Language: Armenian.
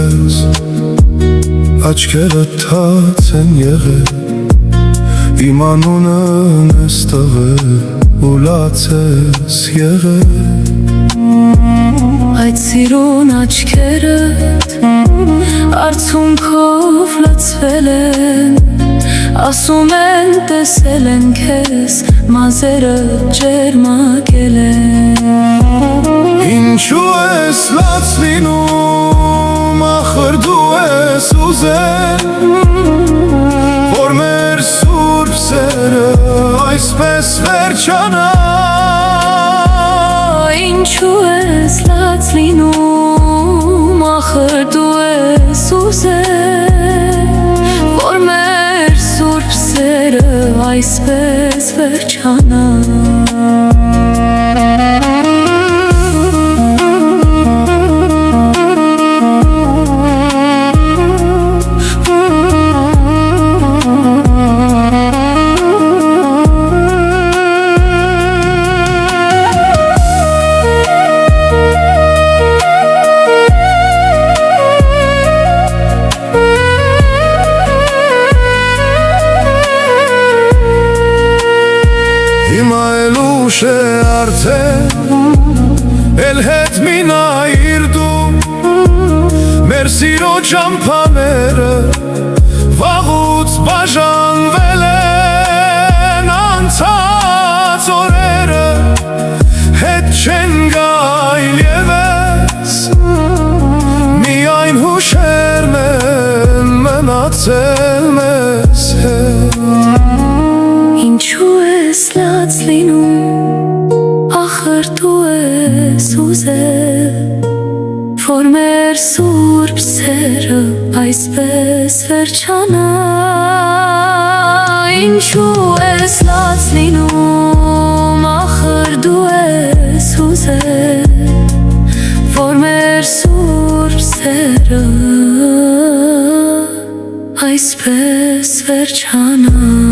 ես, աչքերը թաց են եղել, իմ անունն ես տվել ու լաց ես եղել։ Այդ սիրուն աչքերդ արցունքով լցվել են, ասում են տեսել են քեզ, մազերը ջերմակել են։ Ինչու ես լաց լինում, ախր դու ես ուզել, որ մեր սուրբ սերը այսպես վերջանա։ Ինչու ես լաց լինում, ախր դու ես ուզել, որ մեր սուրբ սերը այսպես վերջանա։ Հիմա էլ ուշ է արդեն, էլ հետ մի նայիր դու, մեր սիրո ճամփաները վաղուց բաժանվել են, անցած օրերը հետ չեն գայլ ևս, միայն հուշերն են մնացել մեզ հետ։ Ինչու ես լաց լինում, ախր դու ես ուզել, որ մեր սուրբ սերը այսպես վերջանա։ Ինչու ես լաց լինում, ախր դու ես ուզել, որ մեր սուրբ սերը այսպես վերջանա։